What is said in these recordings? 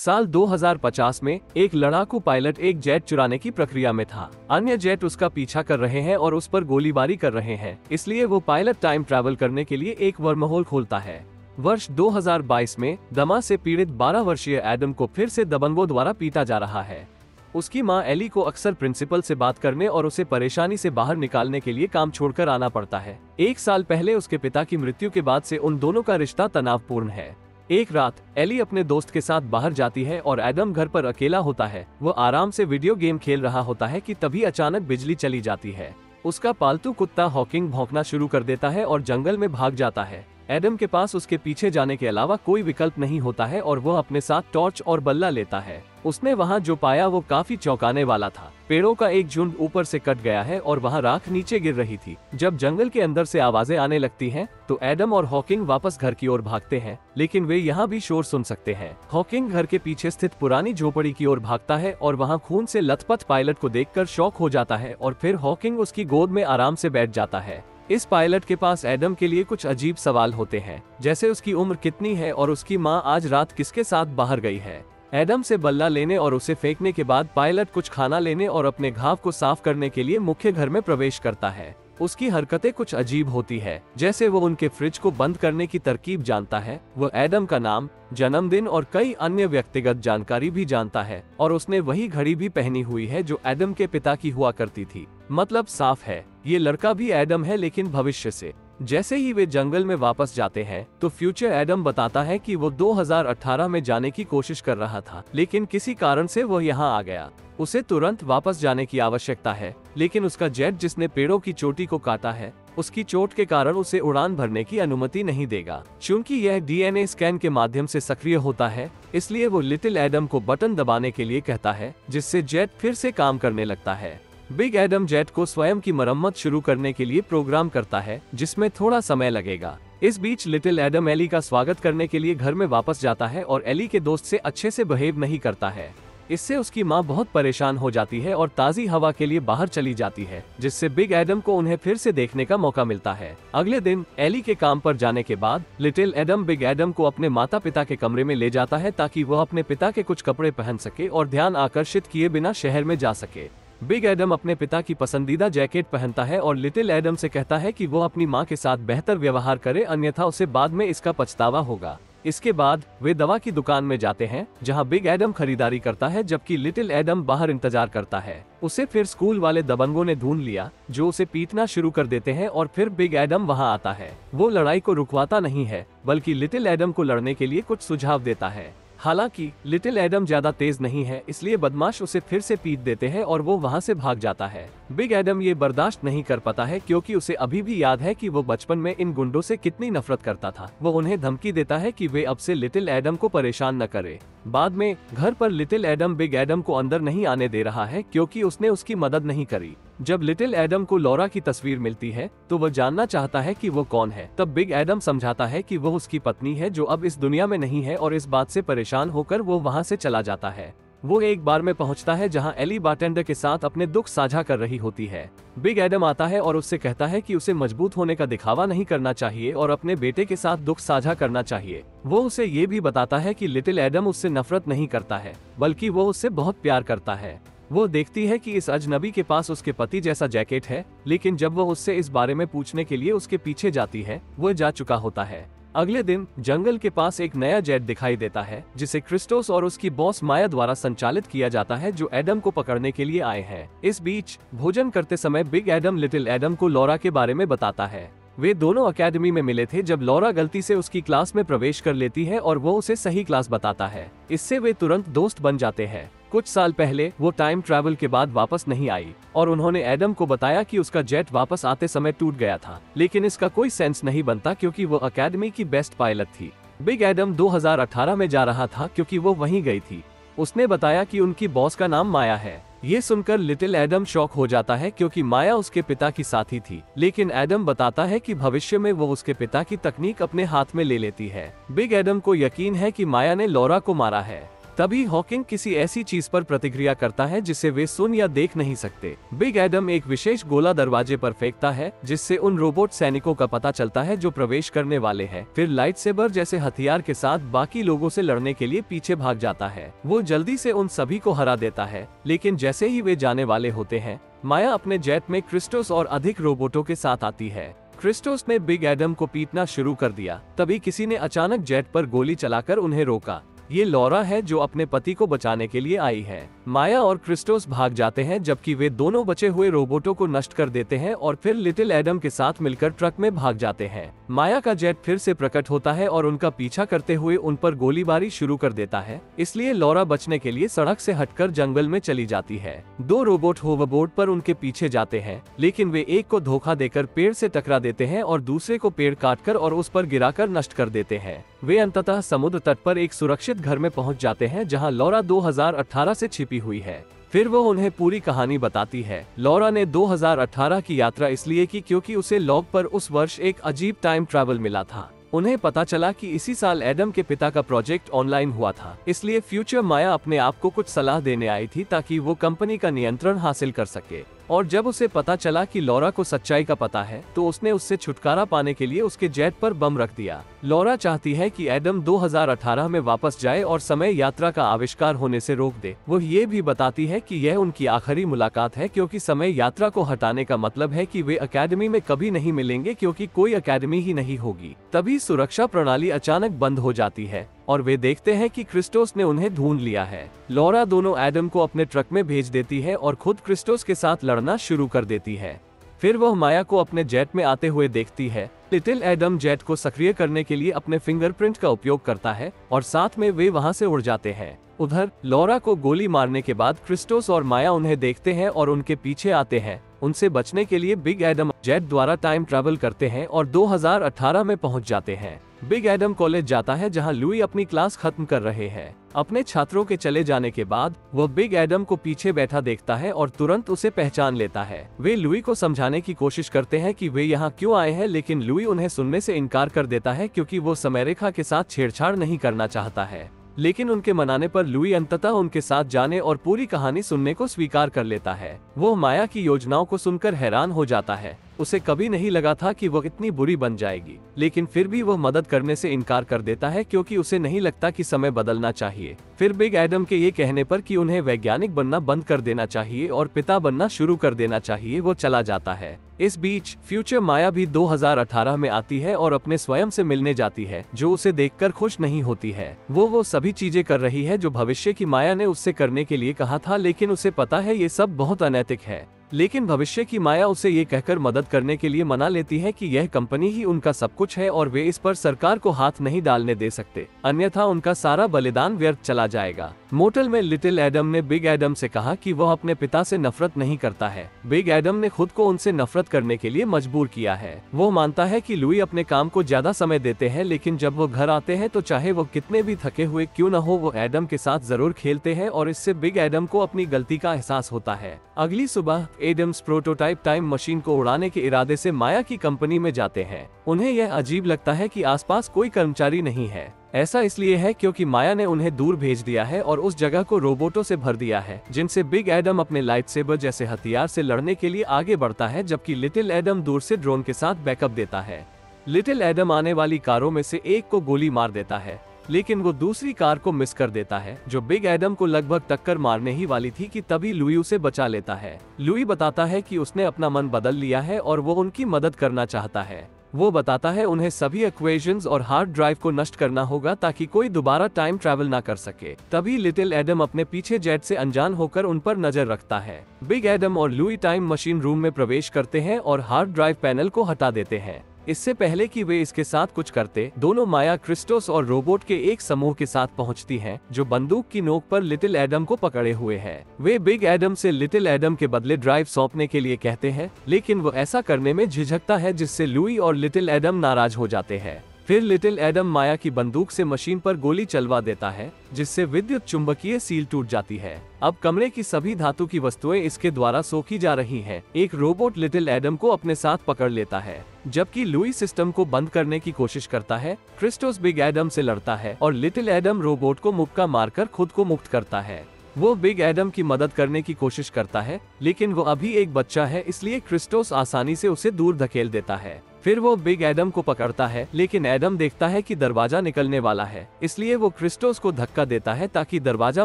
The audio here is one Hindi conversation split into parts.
साल 2050 में एक लड़ाकू पायलट एक जेट चुराने की प्रक्रिया में था। अन्य जेट उसका पीछा कर रहे हैं और उस पर गोलीबारी कर रहे हैं, इसलिए वो पायलट टाइम ट्रैवल करने के लिए एक वर्महोल खोलता है। वर्ष 2022 में दमा से पीड़ित 12 वर्षीय एडम को फिर से दबंगों द्वारा पीटा जा रहा है। उसकी मां एली को अक्सर प्रिंसिपल से बात करने और उसे परेशानी से बाहर निकालने के लिए काम छोड़कर आना पड़ता है। एक साल पहले उसके पिता की मृत्यु के बाद से उन दोनों का रिश्ता तनावपूर्ण है। एक रात एली अपने दोस्त के साथ बाहर जाती है और एडम घर पर अकेला होता है। वो आराम से वीडियो गेम खेल रहा होता है कि तभी अचानक बिजली चली जाती है। उसका पालतू कुत्ता हॉकिंग भौंकना शुरू कर देता है और जंगल में भाग जाता है। एडम के पास उसके पीछे जाने के अलावा कोई विकल्प नहीं होता है और वह अपने साथ टॉर्च और बल्ला लेता है। उसने वहां जो पाया वो काफी चौंकाने वाला था। पेड़ों का एक झुंड ऊपर से कट गया है और वहां राख नीचे गिर रही थी। जब जंगल के अंदर से आवाजें आने लगती हैं, तो एडम और हॉकिंग वापस घर की ओर भागते हैं, लेकिन वे यहाँ भी शोर सुन सकते हैं। हॉकिंग घर के पीछे स्थित पुरानी झोपड़ी की ओर भागता है और वहाँ खून से लथपथ पायलट को देखकर शॉक हो जाता है और फिर हॉकिंग उसकी गोद में आराम से बैठ जाता है। इस पायलट के पास एडम के लिए कुछ अजीब सवाल होते हैं, जैसे उसकी उम्र कितनी है और उसकी माँ आज रात किसके साथ बाहर गई है। एडम से बल्ला लेने और उसे फेंकने के बाद पायलट कुछ खाना लेने और अपने घाव को साफ करने के लिए मुख्य घर में प्रवेश करता है। उसकी हरकतें कुछ अजीब होती है, जैसे वो उनके फ्रिज को बंद करने की तरकीब जानता है। वो एडम का नाम, जन्मदिन और कई अन्य व्यक्तिगत जानकारी भी जानता है और उसने वही घड़ी भी पहनी हुई है जो एडम के पिता की हुआ करती थी। मतलब साफ है, ये लड़का भी एडम है, लेकिन भविष्य से। जैसे ही वे जंगल में वापस जाते हैं तो फ्यूचर एडम बताता है कि वो 2018 में जाने की कोशिश कर रहा था, लेकिन किसी कारण से वो यहाँ आ गया। उसे तुरंत वापस जाने की आवश्यकता है, लेकिन उसका जेट जिसने पेड़ों की चोटी को काटा है, उसकी चोट के कारण उसे उड़ान भरने की अनुमति नहीं देगा। चूंकि यह डीएनए स्कैन के माध्यम से सक्रिय होता है, इसलिए वो लिटिल एडम को बटन दबाने के लिए कहता है, जिससे जेट फिर से काम करने लगता है। बिग एडम जेट को स्वयं की मरम्मत शुरू करने के लिए प्रोग्राम करता है, जिसमें थोड़ा समय लगेगा। इस बीच लिटिल एडम एली का स्वागत करने के लिए घर में वापस जाता है और एली के दोस्त से अच्छे से बिहेव नहीं करता है। इससे उसकी माँ बहुत परेशान हो जाती है और ताज़ी हवा के लिए बाहर चली जाती है, जिससे बिग एडम को उन्हें फिर से देखने का मौका मिलता है। अगले दिन एली के काम पर जाने के बाद लिटिल एडम बिग एडम को अपने माता पिता के कमरे में ले जाता है, ताकि वह अपने पिता के कुछ कपड़े पहन सके और ध्यान आकर्षित किए बिना शहर में जा सके। बिग एडम अपने पिता की पसंदीदा जैकेट पहनता है और लिटिल एडम से कहता है कि वो अपनी माँ के साथ बेहतर व्यवहार करे, अन्यथा उसे बाद में इसका पछतावा होगा। इसके बाद वे दवा की दुकान में जाते हैं, जहां बिग एडम खरीदारी करता है, जबकि लिटिल एडम बाहर इंतजार करता है। उसे फिर स्कूल वाले दबंगों ने ढूंढ लिया, जो उसे पीटना शुरू कर देते हैं और फिर बिग एडम वहां आता है। वो लड़ाई को रुकवाता नहीं है, बल्कि लिटिल एडम को लड़ने के लिए कुछ सुझाव देता है। हालांकि लिटिल एडम ज्यादा तेज नहीं है, इसलिए बदमाश उसे फिर से पीट देते हैं और वो वहां से भाग जाता है। बिग एडम ये बर्दाश्त नहीं कर पाता है, क्योंकि उसे अभी भी याद है कि वो बचपन में इन गुंडों से कितनी नफरत करता था। वो उन्हें धमकी देता है कि वे अब से लिटिल एडम को परेशान न करे। बाद में घर पर लिटिल एडम बिग एडम को अंदर नहीं आने दे रहा है, क्योंकि उसने उसकी मदद नहीं करी। जब लिटिल एडम को लॉरा की तस्वीर मिलती है तो वह जानना चाहता है कि वो कौन है। तब बिग एडम समझाता है कि वह उसकी पत्नी है, जो अब इस दुनिया में नहीं है, और इस बात से परेशान होकर वो वहां से चला जाता है। वो एक बार में पहुंचता है जहां एली बारटेंडर के साथ अपने दुख साझा कर रही होती है। बिग एडम आता है और उससे कहता है कि उसे मजबूत होने का दिखावा नहीं करना चाहिए और अपने बेटे के साथ दुख साझा करना चाहिए। वो उसे ये भी बताता है कि लिटिल एडम उससे नफरत नहीं करता है, बल्कि वो उससे बहुत प्यार करता है। वो देखती है कि इस अजनबी के पास उसके पति जैसा जैकेट है, लेकिन जब वो उससे इस बारे में पूछने के लिए उसके पीछे जाती है, वो जा चुका होता है। अगले दिन जंगल के पास एक नया जेट दिखाई देता है, जिसे क्रिस्टोस और उसकी बॉस माया द्वारा संचालित किया जाता है, जो एडम को पकड़ने के लिए आए हैं। इस बीच भोजन करते समय बिग एडम लिटिल एडम को लॉरा के बारे में बताता है। वे दोनों अकेडमी में मिले थे जब लॉरा गलती से उसकी क्लास में प्रवेश कर लेती है और वो उसे सही क्लास बताता है। इससे वे तुरंत दोस्त बन जाते हैं। कुछ साल पहले वो टाइम ट्रैवल के बाद वापस नहीं आई और उन्होंने एडम को बताया कि उसका जेट वापस आते समय टूट गया था, लेकिन इसका कोई सेंस नहीं बनता, क्योंकि वो अकेडमी की बेस्ट पायलट थी। बिग एडम 2018 में जा रहा था, क्योंकि वो वहीं गई थी। उसने बताया कि उनकी बॉस का नाम माया है। ये सुनकर लिटिल एडम शॉक हो जाता है, क्योंकि माया उसके पिता की साथी थी, लेकिन एडम बताता है कि भविष्य में वो उसके पिता की तकनीक अपने हाथ में ले लेती है। बिग एडम को यकीन है कि माया ने लॉरा को मारा है। तभी हॉकिंग किसी ऐसी चीज पर प्रतिक्रिया करता है जिसे वे सुन या देख नहीं सकते। बिग एडम एक विशेष गोला दरवाजे पर फेंकता है जिससे उन रोबोट सैनिकों का पता चलता है जो प्रवेश करने वाले हैं। फिर लाइट सेबर जैसे हथियार के साथ बाकी लोगों से लड़ने के लिए पीछे भाग जाता है। वो जल्दी से उन सभी को हरा देता है, लेकिन जैसे ही वे जाने वाले होते हैं, माया अपने जेट में क्रिस्टोस और अधिक रोबोटों के साथ आती है। क्रिस्टोस ने बिग एडम को पीटना शुरू कर दिया। तभी किसी ने अचानक जेट पर गोली चलाकर उन्हें रोका। ये लॉरा है जो अपने पति को बचाने के लिए आई है। माया और क्रिस्टोस भाग जाते हैं जबकि वे दोनों बचे हुए रोबोटों को नष्ट कर देते हैं और फिर लिटिल एडम के साथ मिलकर ट्रक में भाग जाते हैं। माया का जेट फिर से प्रकट होता है और उनका पीछा करते हुए उन पर गोलीबारी शुरू कर देता है। इसलिए लॉरा बचने के लिए सड़क से हटकर जंगल में चली जाती है। 2 रोबोट होवरबोर्ड पर उनके पीछे जाते हैं, लेकिन वे एक को धोखा देकर पेड़ से टकरा देते हैं और दूसरे को पेड़ काटकर और उस पर गिराकर नष्ट कर देते हैं। वे अंततः समुद्र तट पर एक सुरक्षित घर में पहुंच जाते हैं जहां लॉरा 2018 से छिपी हुई है। फिर वो उन्हें पूरी कहानी बताती है। लॉरा ने 2018 की यात्रा इसलिए की क्योंकि उसे लॉग पर उस वर्ष एक अजीब टाइम ट्रैवल मिला था। उन्हें पता चला कि इसी साल एडम के पिता का प्रोजेक्ट ऑनलाइन हुआ था। इसलिए फ्यूचर माया अपने आप को कुछ सलाह देने आई थी ताकि वो कंपनी का नियंत्रण हासिल कर सके। और जब उसे पता चला कि लॉरा को सच्चाई का पता है तो उसने उससे छुटकारा पाने के लिए उसके जेट पर बम रख दिया। लॉरा चाहती है कि एडम 2018 में वापस जाए और समय यात्रा का आविष्कार होने से रोक दे। वो ये भी बताती है कि यह उनकी आखिरी मुलाकात है क्योंकि समय यात्रा को हटाने का मतलब है कि वे अकेडमी में कभी नहीं मिलेंगे क्योंकि कोई अकेडमी ही नहीं होगी। तभी सुरक्षा प्रणाली अचानक बंद हो जाती है और वे देखते हैं कि क्रिस्टोस ने उन्हें ढूंढ लिया है। लॉरा दोनों एडम को अपने ट्रक में भेज देती है और खुद क्रिस्टोस के साथ लड़ना शुरू कर देती है। फिर वह माया को अपने जेट में आते हुए देखती है। लिटिल एडम जेट को सक्रिय करने के लिए अपने फिंगरप्रिंट का उपयोग करता है और साथ में वे वहां से उड़ जाते हैं। उधर लॉरा को गोली मारने के बाद क्रिस्टोस और माया उन्हें देखते हैं और उनके पीछे आते हैं। उनसे बचने के लिए बिग एडम जेट द्वारा टाइम ट्रैवल करते हैं और 2018 में पहुंच जाते हैं। बिग एडम कॉलेज जाता है जहां लुई अपनी क्लास खत्म कर रहे हैं। अपने छात्रों के चले जाने के बाद वह बिग एडम को पीछे बैठा देखता है और तुरंत उसे पहचान लेता है। वे लुई को समझाने की कोशिश करते हैं कि वे यहाँ क्यों आए हैं, लेकिन लुई उन्हें सुनने से इनकार कर देता है क्योंकि वो समयरेखा के साथ छेड़छाड़ नहीं करना चाहता है। लेकिन उनके मनाने पर लुई अंततः उनके साथ जाने और पूरी कहानी सुनने को स्वीकार कर लेता है। वो माया की योजनाओं को सुनकर हैरान हो जाता है। उसे कभी नहीं लगा था कि वो इतनी बुरी बन जाएगी, लेकिन फिर भी वो मदद करने से इनकार कर देता है क्योंकि उसे नहीं लगता कि समय बदलना चाहिए। फिर बिग एडम के ये कहने पर कि उन्हें वैज्ञानिक बनना बंद कर देना चाहिए और पिता बनना शुरू कर देना चाहिए, वो चला जाता है। इस बीच फ्यूचर माया भी 2018 में आती है और अपने स्वयं से मिलने जाती है, जो उसे देखकर खुश नहीं होती है। वो सभी चीजें कर रही है जो भविष्य की माया ने उससे करने के लिए कहा था, लेकिन उसे पता है ये सब बहुत अनैतिक है। लेकिन भविष्य की माया उसे ये कहकर मदद करने के लिए मना लेती है कि यह कंपनी ही उनका सब कुछ है और वे इस पर सरकार को हाथ नहीं डालने दे सकते, अन्यथा उनका सारा बलिदान व्यर्थ चला जाएगा। मोटल में लिटिल एडम ने बिग एडम से कहा कि वह अपने पिता से नफरत नहीं करता है। बिग एडम ने खुद को उनसे नफरत करने के लिए मजबूर किया है। वो मानता है कि लुई अपने काम को ज्यादा समय देते हैं, लेकिन जब वो घर आते हैं तो चाहे वो कितने भी थके हुए क्यों न हो, वो एडम के साथ जरूर खेलते हैं और इससे बिग एडम को अपनी गलती का एहसास होता है। अगली सुबह एडम्स प्रोटोटाइप टाइम मशीन को उड़ाने के इरादे से माया की कंपनी में जाते हैं। उन्हें यह अजीब लगता है कि आसपास कोई कर्मचारी नहीं है। ऐसा इसलिए है क्योंकि माया ने उन्हें दूर भेज दिया है और उस जगह को रोबोटों से भर दिया है, जिनसे बिग एडम अपने लाइट सेबर जैसे हथियार से लड़ने के लिए आगे बढ़ता है, जबकि लिटिल एडम दूर से ड्रोन के साथ बैकअप देता है। लिटिल एडम आने वाली कारों में से एक को गोली मार देता है, लेकिन वो दूसरी कार को मिस कर देता है जो बिग एडम को लगभग टक्कर मारने ही वाली थी कि तभी लुई उसे बचा लेता है। लुई बताता है कि उसने अपना मन बदल लिया है और वो उनकी मदद करना चाहता है। वो बताता है उन्हें सभी इक्वेशंस और हार्ड ड्राइव को नष्ट करना होगा ताकि कोई दोबारा टाइम ट्रैवल ना कर सके। तभी लिटिल एडम अपने पीछे जेट से अनजान होकर उन पर नजर रखता है। बिग एडम और लुई टाइम मशीन रूम में प्रवेश करते हैं और हार्ड ड्राइव पैनल को हटा देते हैं। इससे पहले कि वे इसके साथ कुछ करते, दोनों माया क्रिस्टोस और रोबोट के एक समूह के साथ पहुंचती हैं, जो बंदूक की नोक पर लिटिल एडम को पकड़े हुए हैं। वे बिग एडम से लिटिल एडम के बदले ड्राइव सौंपने के लिए कहते हैं, लेकिन वो ऐसा करने में झिझकता है, जिससे लुई और लिटिल एडम नाराज हो जाते हैं। फिर लिटिल एडम माया की बंदूक से मशीन पर गोली चलवा देता है, जिससे विद्युत चुंबकीय सील टूट जाती है। अब कमरे की सभी धातु की वस्तुएं इसके द्वारा सोखी जा रही हैं। एक रोबोट लिटिल एडम को अपने साथ पकड़ लेता है, जबकि लुई सिस्टम को बंद करने की कोशिश करता है। क्रिस्टोस बिग एडम से लड़ता है और लिटिल एडम रोबोट को मुक्का मारकर खुद को मुक्त करता है। वो बिग एडम की मदद करने की कोशिश करता है, लेकिन वो अभी एक बच्चा है, इसलिए क्रिस्टोस आसानी से उसे दूर धकेल देता है। फिर वो बिग एडम को पकड़ता है, लेकिन एडम देखता है कि दरवाजा निकलने वाला है, इसलिए वो क्रिस्टोस को धक्का देता है ताकि दरवाजा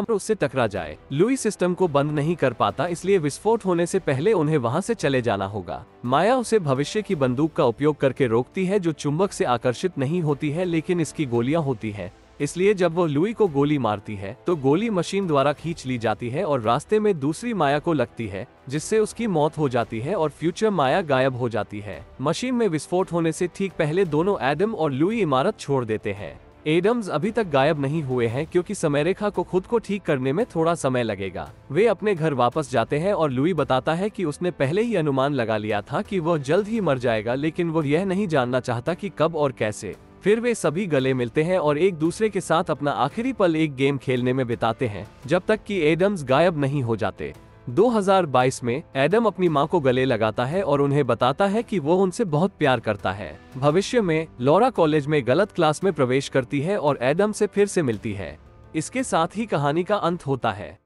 उससे टकरा जाए। लुई सिस्टम को बंद नहीं कर पाता, इसलिए विस्फोट होने से पहले उन्हें वहां से चले जाना होगा। माया उसे भविष्य की बंदूक का उपयोग करके रोकती है, जो चुंबक से आकर्षित नहीं होती है, लेकिन इसकी गोलियां होती है। इसलिए जब वो लुई को गोली मारती है तो गोली मशीन द्वारा खींच ली जाती है और रास्ते में दूसरी माया को लगती है, जिससे उसकी मौत हो जाती है और फ्यूचर माया गायब हो जाती है। मशीन में विस्फोट होने से ठीक पहले दोनों एडम और लुई इमारत छोड़ देते हैं। एडम्स अभी तक गायब नहीं हुए हैं, क्योंकि समयरेखा को खुद को ठीक करने में थोड़ा समय लगेगा। वे अपने घर वापस जाते हैं और लुई बताता है कि उसने पहले ही अनुमान लगा लिया था कि वह जल्द ही मर जाएगा, लेकिन वो यह नहीं जानना चाहता कि कब और कैसे। फिर वे सभी गले मिलते हैं और एक दूसरे के साथ अपना आखिरी पल एक गेम खेलने में बिताते हैं, जब तक कि एडम्स गायब नहीं हो जाते। 2022 में एडम अपनी मां को गले लगाता है और उन्हें बताता है कि वो उनसे बहुत प्यार करता है। भविष्य में लॉरा कॉलेज में गलत क्लास में प्रवेश करती है और एडम से फिर से मिलती है। इसके साथ ही कहानी का अंत होता है।